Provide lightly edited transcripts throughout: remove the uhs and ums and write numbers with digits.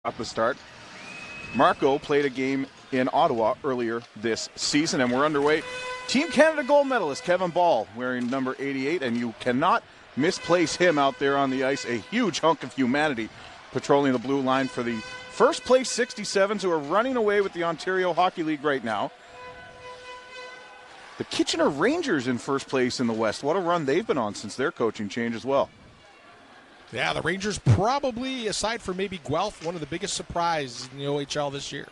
at the start. Marco played a game in Ottawa earlier this season, and we're underway. Team Canada gold medalist Kevin Ball wearing number 88, and you cannot misplace him out there on the ice. A huge hunk of humanity patrolling the blue line for the first place 67s who are running away with the Ontario Hockey League right now. The Kitchener Rangers in first place in the West. What a run they've been on since their coaching change as well. Yeah, the Rangers probably, aside from maybe Guelph, one of the biggest surprises in the OHL this year.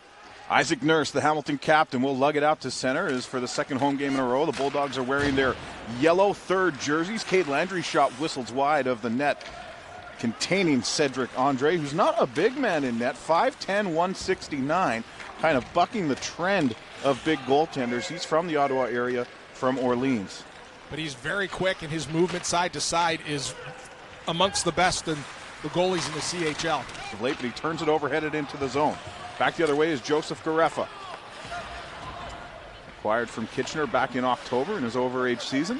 Isaac Nurse, the Hamilton captain, will lug it out to center as for the second home game in a row. The Bulldogs are wearing their yellow third jerseys. Cade Landry's shot whistles wide of the net containing Cedric Andre, who's not a big man in net, 5'10", 169, kind of bucking the trend of big goaltenders. He's from the Ottawa area, from Orleans. But he's very quick, and his movement side to side is amongst the best in the goalies in the CHL. Of late, but he turns it over, headed into the zone. Back the other way is Joseph Garefa. Acquired from Kitchener back in October in his overage season.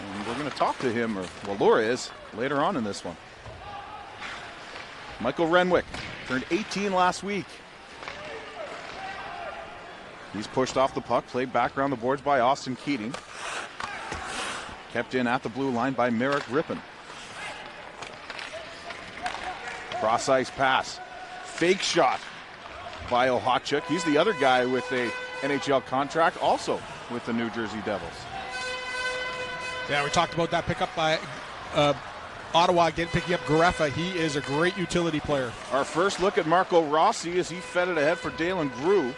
And we're going to talk to him, or well, Laura is, later on in this one. Michael Renwick turned 18 last week. He's pushed off the puck, played back around the boards by Austin Keating. Kept in at the blue line by Merrick Rippon. Cross ice pass. Fake shot by Ohachuk. He's the other guy with a NHL contract, also with the New Jersey Devils. Yeah, we talked about that pickup by Ottawa again, picking up Garefa. He is a great utility player. Our first look at Marco Rossi as he fed it ahead for Dalen Grew.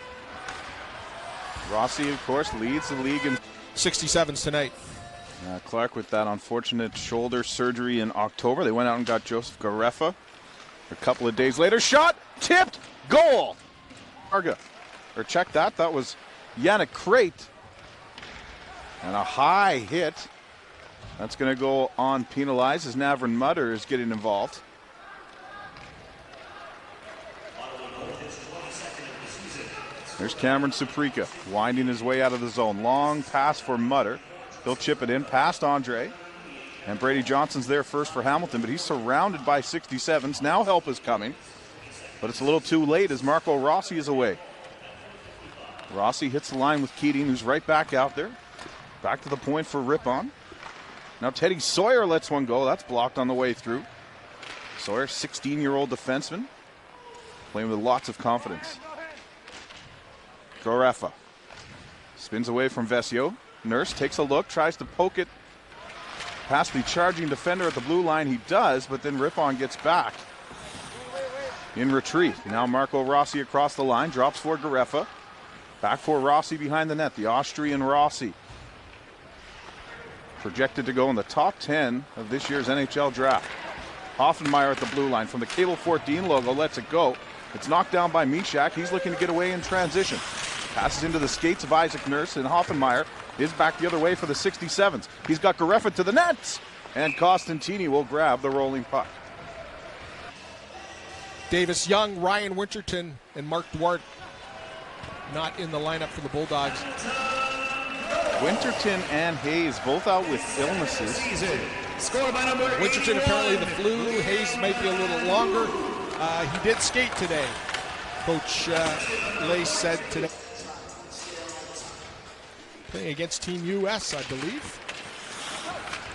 Rossi, of course, leads the league in 67s tonight. Clark with that unfortunate shoulder surgery in October. They went out and got Joseph Garefa. A couple of days later, shot, tipped, goal. Arga, or check that. That was Yannick Crate. And a high hit. That's going to go on penalized as Navrin Mutter is getting involved. There's Cameron Suprika winding his way out of the zone. Long pass for Mutter. He'll chip it in past Andre. And Brady Johnson's there first for Hamilton, but he's surrounded by 67s. Now help is coming, but it's a little too late as Marco Rossi is away. Rossi hits the line with Keating, who's right back out there. Back to the point for Rippon. Now Teddy Sawyer lets one go. That's blocked on the way through. Sawyer, 16-year-old defenseman, playing with lots of confidence. Garefa spins away from Vesio. Nurse takes a look, tries to poke it past the charging defender at the blue line. He does, but then Rippon gets back in retreat. Now Marco Rossi across the line, drops for Garefa. Back for Rossi behind the net, the Austrian Rossi. Projected to go in the top 10 of this year's NHL draft. Hoffenmeyer at the blue line from the Cable 14 logo, lets it go. It's knocked down by Mishak. He's looking to get away in transition. Passes into the skates of Isaac Nurse, and Hoffenmeyer is back the other way for the 67s. He's got Garefa to the nets, and Costantini will grab the rolling puck. Davis Young, Ryan Winterton, and Mark Duarte not in the lineup for the Bulldogs. Winterton and Hayes both out with illnesses. Winterton apparently the flu. Hayes might be a little longer. He did skate today, Coach Lace said today. Playing against Team US, I believe.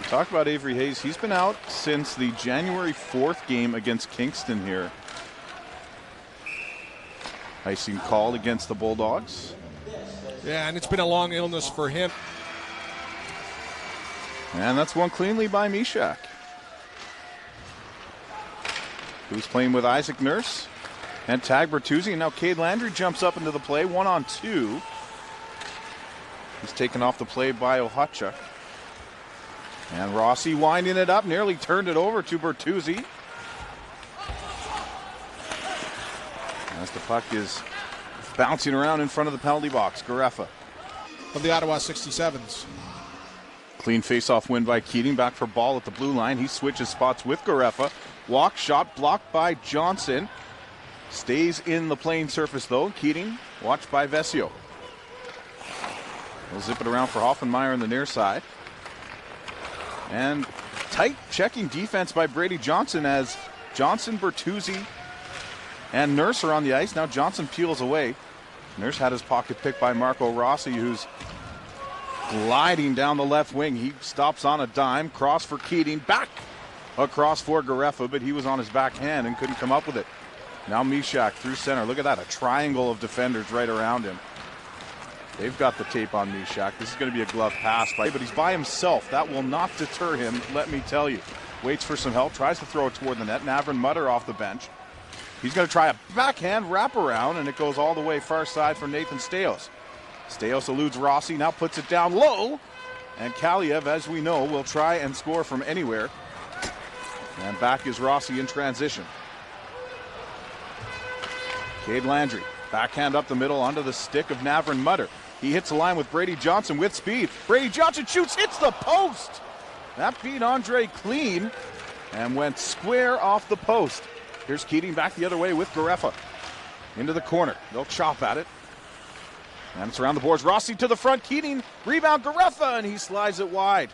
Talk about Avery Hayes. He's been out since the January 4th game against Kingston here. Icing called against the Bulldogs. Yeah, and it's been a long illness for him. And that's one cleanly by Mishak, who's playing with Isaac Nurse and Tag Bertuzzi. And now Cade Landry jumps up into the play, 1-on-2. He's taken off the play by Ohachuk. And Rossi winding it up, nearly turned it over to Bertuzzi. As the puck is bouncing around in front of the penalty box, Garefa. Of the Ottawa 67s. Clean face-off win by Keating, back for Ball at the blue line. He switches spots with Garefa. Walk shot blocked by Johnson. Stays in the playing surface though. Keating watched by Vesio. We'll zip it around for Hoffenmeyer on the near side. And tight checking defense by Brady Johnson as Johnson, Bertuzzi, and Nurse are on the ice. Now Johnson peels away. Nurse had his pocket picked by Marco Rossi, who's gliding down the left wing. He stops on a dime, cross for Keating, back across for Garefa, but he was on his backhand and couldn't come up with it. Now Mishak through center. Look at that, a triangle of defenders right around him. They've got the tape on Mishak. This is going to be a glove pass, but he's by himself. That will not deter him, let me tell you. Waits for some help, tries to throw it toward the net. Navrin Mutter off the bench. He's going to try a backhand wraparound, and it goes all the way far side for Nathan Steos. Steos eludes Rossi, now puts it down low. And Kaliev, as we know, will try and score from anywhere. And back is Rossi in transition. Cade Landry, backhand up the middle onto the stick of Navrin Mutter. He hits the line with Brady Johnson with speed. Brady Johnson shoots, hits the post. That beat Andre clean and went square off the post. Here's Keating back the other way with Garefa. Into the corner. They'll chop at it. And it's around the boards. Rossi to the front. Keating, rebound Garefa, and he slides it wide.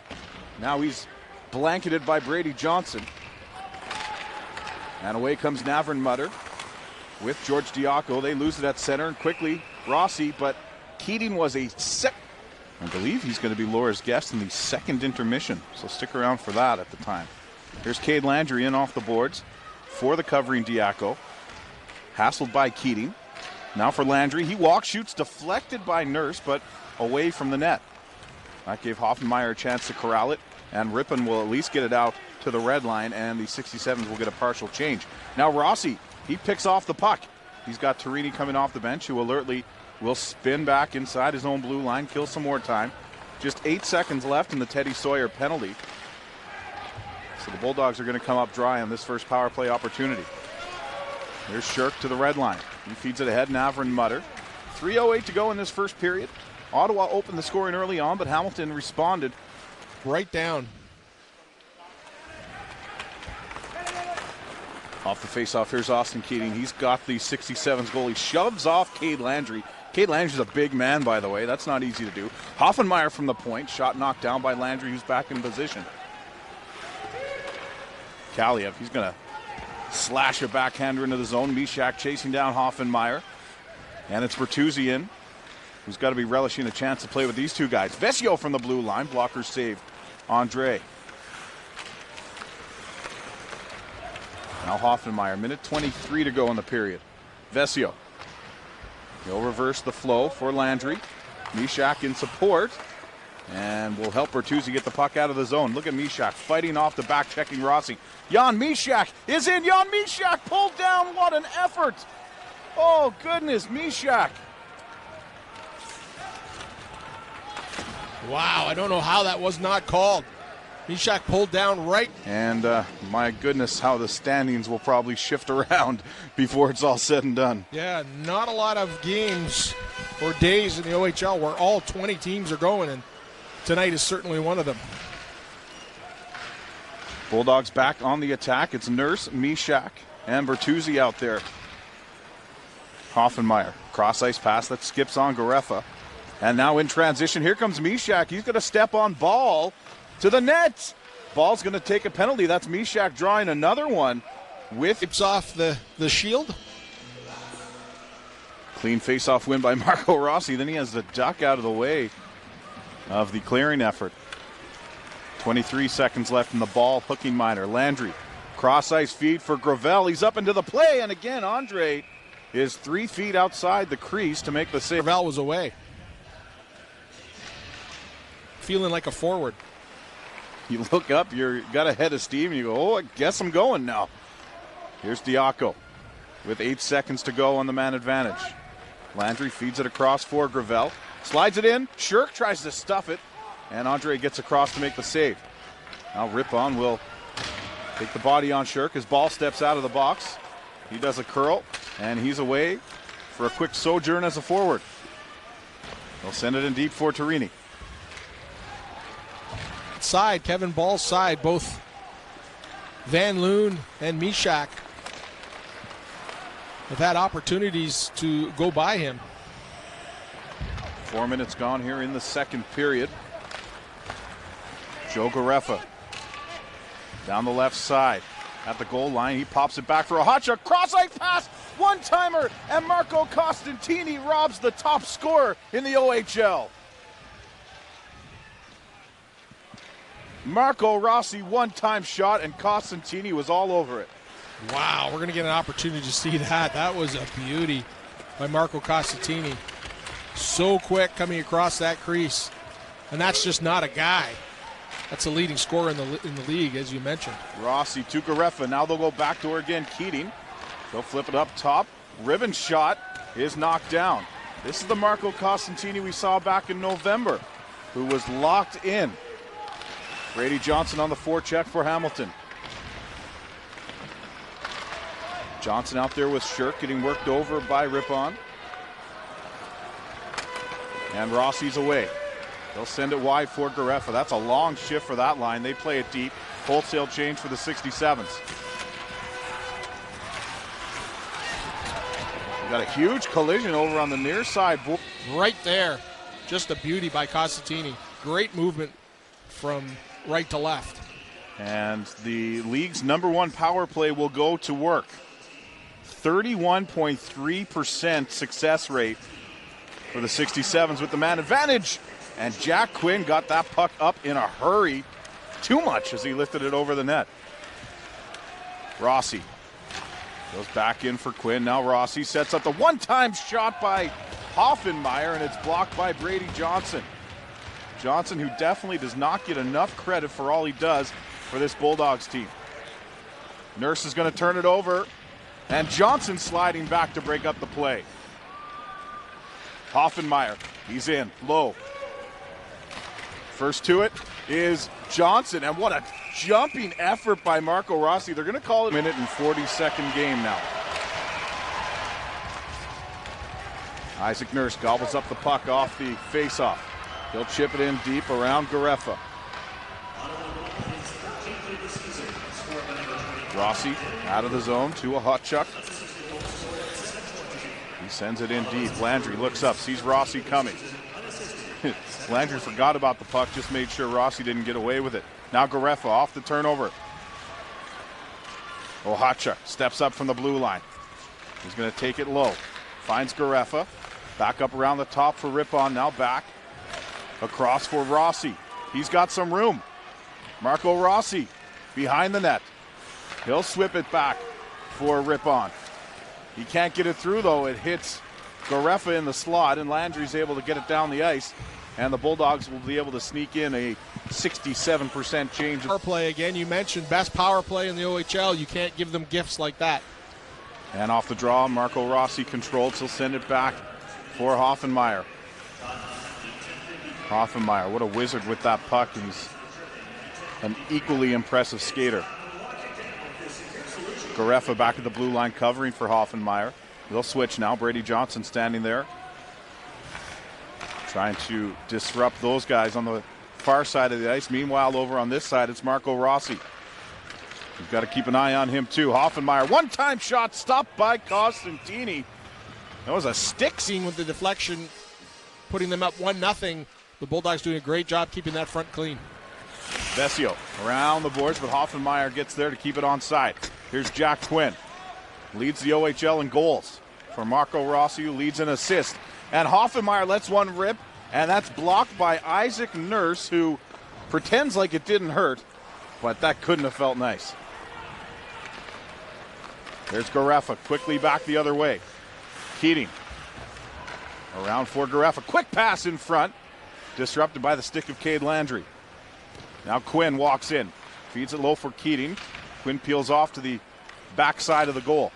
Now he's blanketed by Brady Johnson. And away comes Navrin Mutter with George Diaco. They lose it at center, and quickly Rossi, but Keating was I believe he's going to be Laura's guest in the second intermission, so stick around for that at the time. Here's Cade Landry in off the boards for the covering Diaco. Hassled by Keating. Now for Landry. He walks, shoots, deflected by Nurse, but away from the net. That gave Hoffenmeyer a chance to corral it, and Rippon will at least get it out to the red line, and the 67s will get a partial change. Now Rossi, he picks off the puck. He's got Torini coming off the bench, who alertly will spin back inside his own blue line, kill some more time. Just 8 seconds left in the Teddy Sawyer penalty. So the Bulldogs are going to come up dry on this first power play opportunity. Here's Shirk to the red line. He feeds it ahead, Navrin Mutter. 3:08 to go in this first period. Ottawa opened the scoring early on, but Hamilton responded. Right down. Off the faceoff, here's Austin Keating. He's got the 67's goal. He shoves off Cade Landry. Cade Landry's a big man, by the way. That's not easy to do. Hoffenmeyer from the point. Shot knocked down by Landry, who's back in position. Kaliev, he's going to slash a backhander into the zone. Mishak chasing down Hoffenmeyer. And it's Bertuzzi in, who's got to be relishing a chance to play with these two guys. Vesio from the blue line. Blocker saved. Andre. Now Hoffenmeyer, minute 23 to go in the period. Vesio. He'll reverse the flow for Landry. Mishak in support. And will help Bertuzzi get the puck out of the zone. Look at Mishak fighting off the back, checking Rossi. Jan Mishak is in. Jan Mishak pulled down. What an effort. Oh, goodness, Mishak. Wow, I don't know how that was not called. Mishak pulled down right. And my goodness, how the standings will probably shift around before it's all said and done. Yeah, not a lot of games or days in the OHL where all 20 teams are going, and tonight is certainly one of them. Bulldogs back on the attack. It's Nurse, Mishak, and Bertuzzi out there. Hoffenmeyer, cross-ice pass that skips on Garefa. And now in transition, here comes Mishak. He's going to step on Ball to the net. Ball's going to take a penalty. That's Mishak drawing another one with... It's off the shield. Clean face-off win by Marco Rossi. Then he has the duck out of the way of the clearing effort. 23 seconds left in the ball. Hooking minor. Landry. Cross-ice feed for Gravel. He's up into the play. And again, Andre is 3 feet outside the crease to make the save. Gravel was away. Feeling like a forward. You look up, you got a head of steam, and you go, oh, I guess I'm going now. Here's Diaco with 8 seconds to go on the man advantage. Landry feeds it across for Gravel. Slides it in. Shirk tries to stuff it. And Andre gets across to make the save. Now Rippon will take the body on Shirk. His ball steps out of the box. He does a curl, and he's away for a quick sojourn as a forward. They'll send it in deep for Torini. Side, Kevin Ball's side, both Van Loon and Mishak have had opportunities to go by him. 4 minutes gone here in the second period. Joe Garefa down the left side. at the goal line. He pops it back for a hot shot. Cross-ice pass, one-timer, and Marco Costantini robs the top scorer in the OHL. Marco Rossi, one-time shot, and Costantini was all over it. Wow, we're going to get an opportunity to see that. That was a beauty by Marco Costantini. So quick coming across that crease. And that's just not a guy. That's a leading scorer in the league, as you mentioned. Rossi to Garefa. Now they'll go backdoor again. Keating. They'll flip it up top. Ribbon shot is knocked down. This is the Marco Costantini we saw back in November, who was locked in. Brady Johnson on the forecheck for Hamilton. Johnson out there with Shirk getting worked over by Rippon. And Rossi's away. They'll send it wide for Garefa. That's a long shift for that line. They play it deep. Wholesale change for the 67s. We got a huge collision over on the near side. Right there. Just a beauty by Costantini. Great movement from right to left. And the league's #1 power play will go to work. 31.3% success rate for the 67s with the man advantage. And Jack Quinn got that puck up in a hurry. Too much as he lifted it over the net. Rossi goes back in for Quinn. Now Rossi sets up the one-time shot by Hoffenmeyer, and it's blocked by Brady Johnson. Johnson, who definitely does not get enough credit for all he does for this Bulldogs team. Nurse is going to turn it over, and Johnson sliding back to break up the play. Hoffenmeyer, he's in, low. First to it is Johnson, and what a jumping effort by Marco Rossi. They're going to call it a minute and 40-second game now. Isaac Nurse gobbles up the puck off the face-off. He'll chip it in deep around Garefa. Rossi out of the zone to a hot chuck. He sends it in deep. Landry looks up, sees Rossi coming. Landry forgot about the puck, just made sure Rossi didn't get away with it. Now Garefa off the turnover. Ohachuk steps up from the blue line. He's going to take it low. Finds Garefa. Back up around the top for Rippon. Now back. Across for Rossi. He's got some room. Marco Rossi behind the net. He'll swip it back for Rippon. He can't get it through, though. It hits Garefa in the slot, and Landry's able to get it down the ice. And the Bulldogs will be able to sneak in a 67% change. Power play again. You mentioned best power play in the OHL. You can't give them gifts like that. And off the draw, Marco Rossi controlled. He'll send it back for Hoffenmeyer. Hoffenmeyer, what a wizard with that puck. He's an equally impressive skater. Garefa back at the blue line covering for Hoffenmeyer. They'll switch now. Brady Johnson standing there, trying to disrupt those guys on the far side of the ice. Meanwhile, over on this side, it's Marco Rossi. We've got to keep an eye on him too. Hoffenmeyer, one-time shot stopped by Costantini. That was a stick. Seeing with the deflection, putting them up 1-0. The Bulldogs doing a great job keeping that front clean. Vesio around the boards, but Hoffenmeyer gets there to keep it onside. Here's Jack Quinn. Leads the OHL in goals for Marco Rossi, who leads in assists. And Hoffenmeyer lets one rip, and that's blocked by Isaac Nurse, who pretends like it didn't hurt, but that couldn't have felt nice. There's Garefa, quickly back the other way. Keating around for Garefa. Quick pass in front, disrupted by the stick of Cade Landry. Now Quinn walks in, feeds it low for Keating. Quinn peels off to the backside of the goal.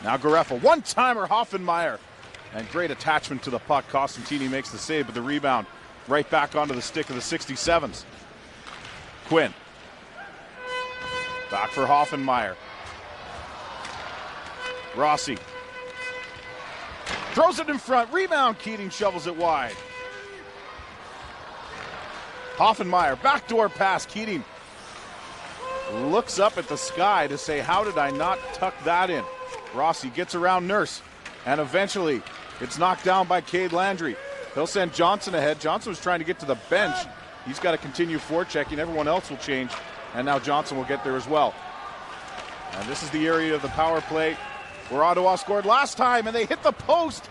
Now Garefa, one-timer Hoffenmeyer. And great attachment to the puck. Costantini makes the save, but the rebound right back onto the stick of the 67s. Quinn. Back for Hoffenmeyer. Rossi. Throws it in front. Rebound. Keating shovels it wide. Hoffenmeyer. Backdoor pass. Keating looks up at the sky to say, how did I not tuck that in? Rossi gets around Nurse. And eventually, it's knocked down by Cade Landry. He'll send Johnson ahead. Johnson was trying to get to the bench. He's got to continue forechecking. Everyone else will change. And now Johnson will get there as well. And this is the area of the power play where Ottawa scored last time, and they hit the post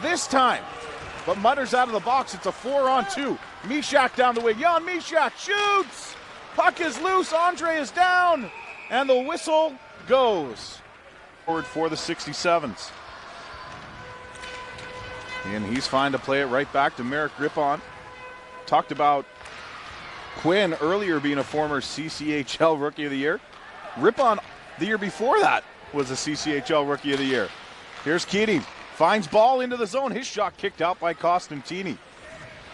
this time. But Mutter's out of the box. It's a 4-on-2. Mishak down the wing. Jan Mishak shoots. Puck is loose. Andre is down. And the whistle goes. Forward for the 67s. And he's fine to play it right back to Merrick Rippon. Talked about Quinn earlier being a former CCHL Rookie of the Year. Rippon, the year before that, was a CCHL Rookie of the Year. Here's Keating. Finds ball into the zone. His shot kicked out by Costantini.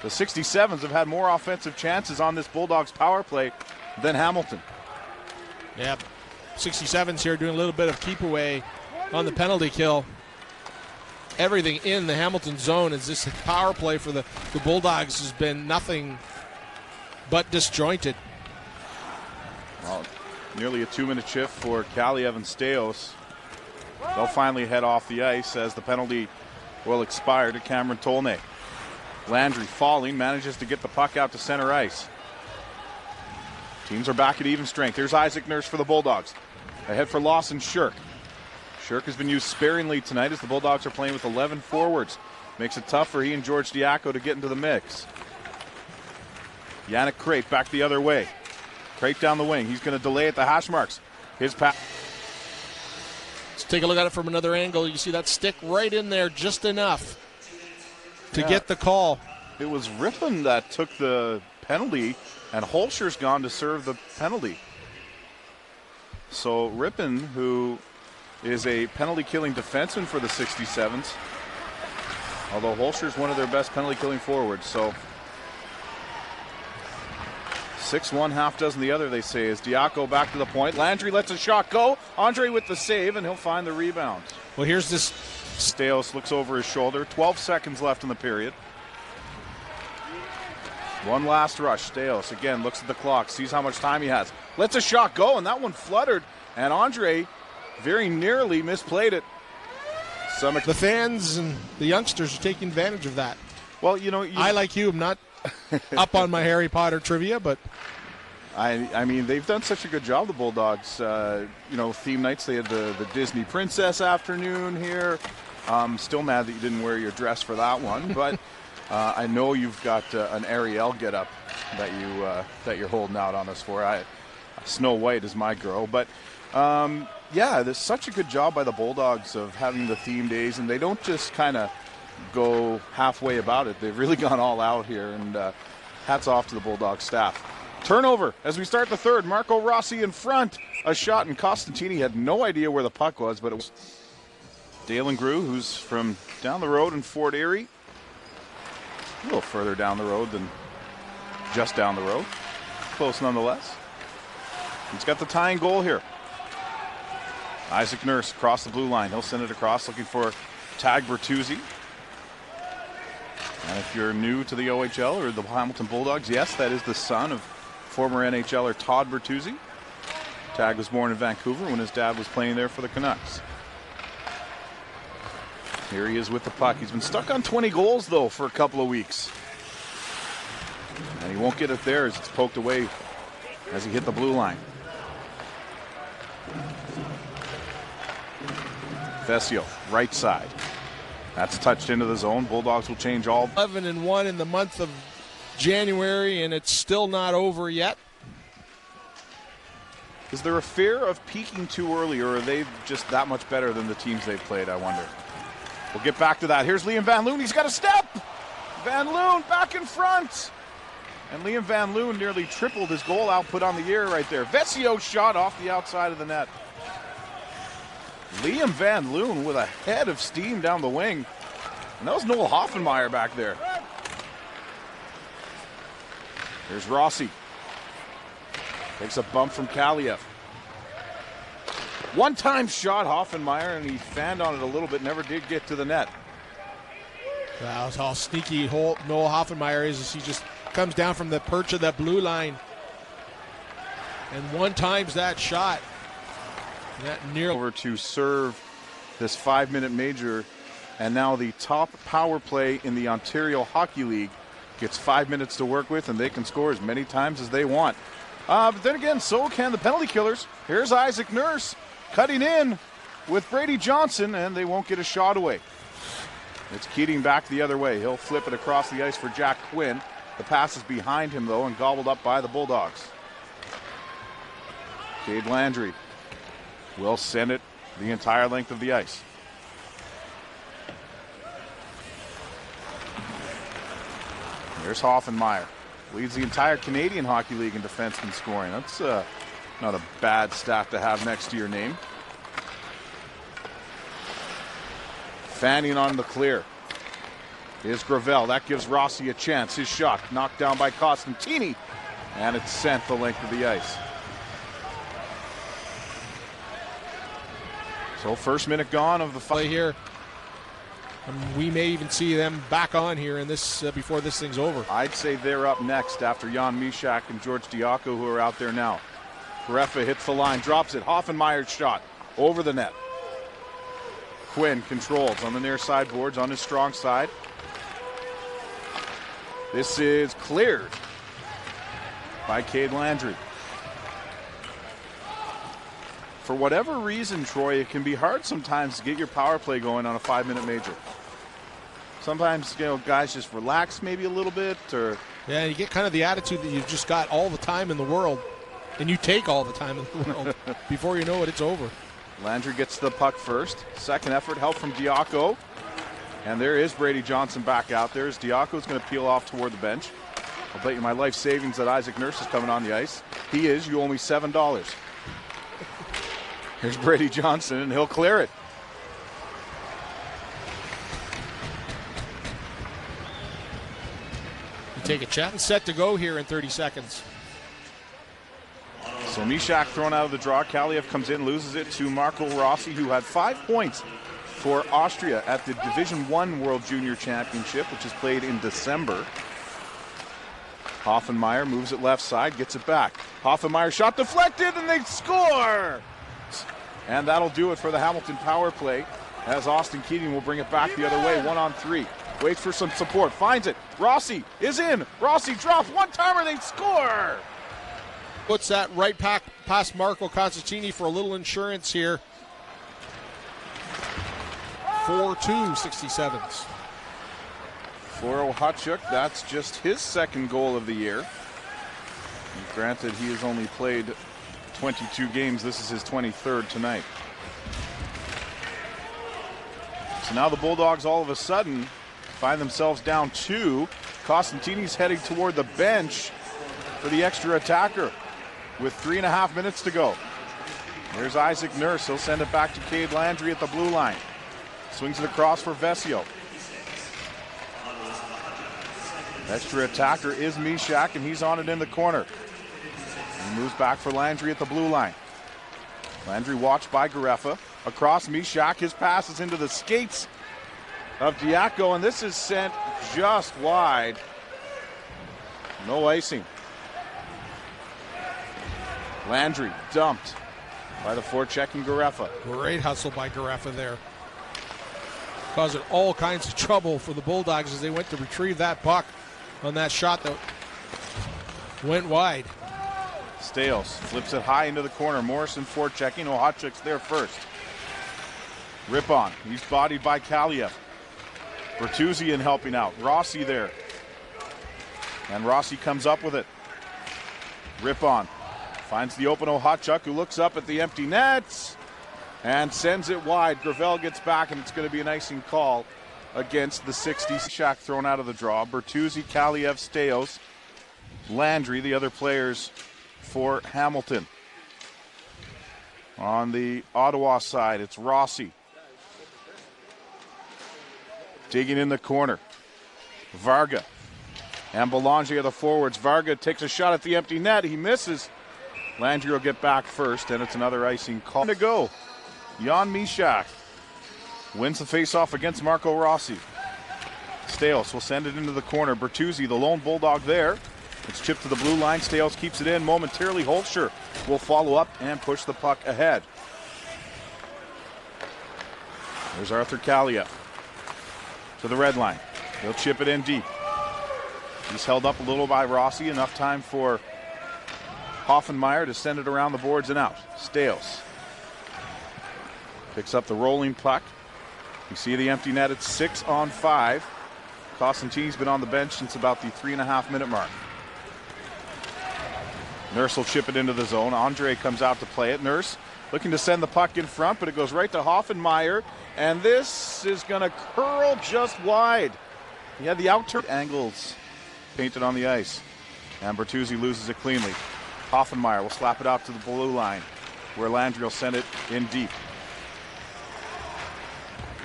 The 67s have had more offensive chances on this Bulldogs power play than Hamilton. Yeah, 67s here doing a little bit of keep away on the penalty kill. Everything in the Hamilton zone is this power play for the Bulldogs has been nothing but disjointed. Well, nearly a 2-minute shift for Kaliev and Steos. They'll finally head off the ice as the penalty will expire to Cameron Tolnay. Landry falling, manages to get the puck out to center ice. Teams are back at even strength. Here's Isaac Nurse for the Bulldogs. Ahead for Lawson Shirk. Shirk has been used sparingly tonight as the Bulldogs are playing with 11 forwards. Makes it tough for he and George Diaco to get into the mix. Yannick Crate back the other way. Crate down the wing. He's going to delay at the hash marks. His pass. Let's take a look at it from another angle. You see that stick right in there just enough to get the call. It was Rippon that took the penalty, and Holscher's gone to serve the penalty. So Rippon, who is a penalty-killing defenseman for the 67s, although Holscher's one of their best penalty-killing forwards. So 6-1, half dozen the other, they say, as Diaco back to the point. Landry lets a shot go. Andre with the save, and he'll find the rebound. Well, here's this. Steos looks over his shoulder. 12 seconds left in the period. One last rush. Steos again looks at the clock, sees how much time he has. Lets a shot go, and that one fluttered. And Andre very nearly misplayed it. The fans and the youngsters are taking advantage of that. Well, I, like you, am not up on my Harry Potter trivia, but I mean, they've done such a good job, the Bulldogs. Theme nights, they had the Disney Princess afternoon here. Still mad that you didn't wear your dress for that one, but I know you've got an Ariel get-up that you're holding out on us for. Snow White is my girl, but there's such a good job by the Bulldogs of having the theme days, and they don't just kind of go halfway about it. They've really gone all out here, and hats off to the Bulldog staff. Turnover as we start the third. Marco Rossi in front. A shot, and Costantini had no idea where the puck was, but it was Dalen Grew, who's from down the road in Fort Erie. A little further down the road than just down the road. Close nonetheless. He's got the tying goal here. Isaac Nurse across the blue line. He'll send it across looking for Tag Bertuzzi. And if you're new to the OHL or the Hamilton Bulldogs, yes, that is the son of former NHLer Todd Bertuzzi. Tag was born in Vancouver when his dad was playing there for the Canucks. Here he is with the puck. He's been stuck on 20 goals, though, for a couple of weeks. And he won't get it there as it's poked away as he hit the blue line. Vesio, right side. That's touched into the zone. Bulldogs will change all. 11-1 in the month of January, and it's still not over yet. Is there a fear of peaking too early, or are they just that much better than the teams they've played, I wonder? We'll get back to that. Here's Liam Van Loon. He's got a step. Van Loon back in front. And Liam Van Loon nearly tripled his goal output on the year right there. Vesio shot off the outside of the net. Liam Van Loon with a head of steam down the wing. And that was Noel Hoffenmeyer back there. Here's Rossi. Takes a bump from Kaliev. One-time shot, Hoffenmeyer, and he fanned on it a little bit, never did get to the net. That's how sneaky Noel Hoffenmeyer is as he just comes down from the perch of that blue line. And one-times that shot. And that nearly over to serve this 5-minute major, and now the top power play in the Ontario Hockey League gets 5 minutes to work with, and they can score as many times as they want. But then again, so can the penalty killers. Here's Isaac Nurse. cutting in with Brady Johnson, and they won't get a shot away. It's Keating back the other way. He'll flip it across the ice for Jack Quinn. The pass is behind him, though, and gobbled up by the Bulldogs. Cade Landry will send it the entire length of the ice. Here's Hoffenmeyer. Leads the entire Canadian Hockey League in defenseman scoring. That's not a bad stat to have next to your name. Fanning on the clear is Gravel. That gives Rossi a chance. His shot knocked down by Costantini, and it's sent the length of the ice. So first minute gone of the play here. We may even see them back on here in this before this thing's over. I'd say they're up next after Jan Mysak and George Diaco, who are out there now. Grefa hits the line, drops it. Hoffenmeyer's shot over the net. Quinn controls on the near side boards on his strong side. This is cleared by Cade Landry. For whatever reason, Troy, it can be hard sometimes to get your power play going on a 5-minute major. Sometimes, guys just relax maybe a little bit, or yeah, you get kind of the attitude that you've just got all the time in the world, and you take all the time in the world. Before you know it, it's over. Landry gets the puck first. Second effort, help from Diaco. And there is Brady Johnson back out there as Diaco's going to peel off toward the bench. I'll bet you my life savings that Isaac Nurse is coming on the ice. He is. You owe me $7. Here's Brady Johnson, and he'll clear it. You take a chat and set to go here in 30 seconds. So Mysak thrown out of the draw. Kaliev comes in, loses it to Marco Rossi, who had 5 points for Austria at the Division I World Junior Championship, which is played in December. Hoffenmeyer moves it left side, gets it back. Hoffenmeyer shot deflected, and they score! And that'll do it for the Hamilton power play, as Austin Keating will bring it back the other way, 1-on-3. Waits for some support, finds it. Rossi is in. Rossi drops one-timer, they score! Puts that right past Marco Costantini for a little insurance here. 4-2, 67s. For Ohachuk, that's just his second goal of the year. And granted, he has only played 22 games. This is his 23rd tonight. So now the Bulldogs all of a sudden find themselves down 2. Costantini's heading toward the bench for the extra attacker with 3.5 minutes to go. There's Isaac Nurse. He'll send it back to Cade Landry at the blue line. Swings it across for Vesio. Extra attacker is Mysak, and he's on it in the corner. He moves back for Landry at the blue line. Landry watched by Garefa. Across Mysak, his pass is into the skates of Diaco, and this is sent just wide. No icing. Landry dumped by the forechecking Garefa. Great hustle by Garefa there. Causing all kinds of trouble for the Bulldogs as they went to retrieve that puck on that shot that went wide. Stales flips it high into the corner. Morrison forechecking. Ohachuk's there first. Ripon. He's bodied by Kaliev. Bertuzzi in helping out. Rossi there. And Rossi comes up with it. Ripon finds the open Ohachuk, who looks up at the empty nets and sends it wide. Gravel gets back, and it's going to be an icing call against the 60. Shack thrown out of the draw. Bertuzzi, Kaliev, Staios, Landry, the other players for Hamilton. On the Ottawa side, it's Rossi. Digging in the corner. Varga and Belanger are the forwards. Varga takes a shot at the empty net. He misses. Landry will get back first, and it's another icing call to go. Jan Mysak wins the faceoff against Marco Rossi. Staios will send it into the corner. Bertuzzi, the lone Bulldog there. It's chipped to the blue line. Staios keeps it in momentarily. Holscher will follow up and push the puck ahead. There's Arthur Kaliev to the red line. He'll chip it in deep. He's held up a little by Rossi. Enough time for Hoffenmeyer to send it around the boards and out. Staios Picks up the rolling puck. You see the empty net. It's 6-on-5. Costantini's been on the bench since about the 3.5-minute mark. Nurse will chip it into the zone. Andre comes out to play it. Nurse looking to send the puck in front, but it goes right to Hoffenmeyer. And this is going to curl just wide. He had the out-turn angles painted on the ice. And Bertuzzi loses it cleanly. Hoffenmeyer will slap it out to the blue line, where Landry will send it in deep.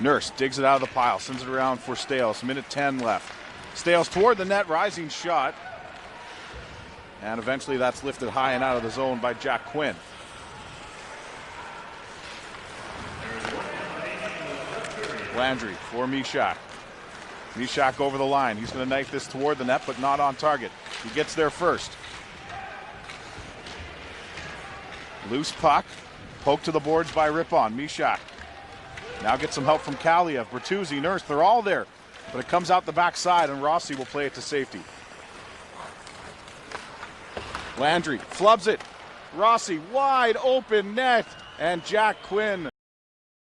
Nurse digs it out of the pile, sends it around for Stales. Minute 10 left. Stales toward the net, rising shot. And eventually that's lifted high and out of the zone by Jack Quinn. Landry for Mishak. Mishak over the line. He's going to knife this toward the net, but not on target. He gets there first. Loose puck. Poke to the boards by Rippon. Mishak. Now gets some help from Kaliev. Bertuzzi, Nurse, they're all there. But it comes out the backside, and Rossi will play it to safety. Landry flubs it. Rossi, wide open net. And Jack Quinn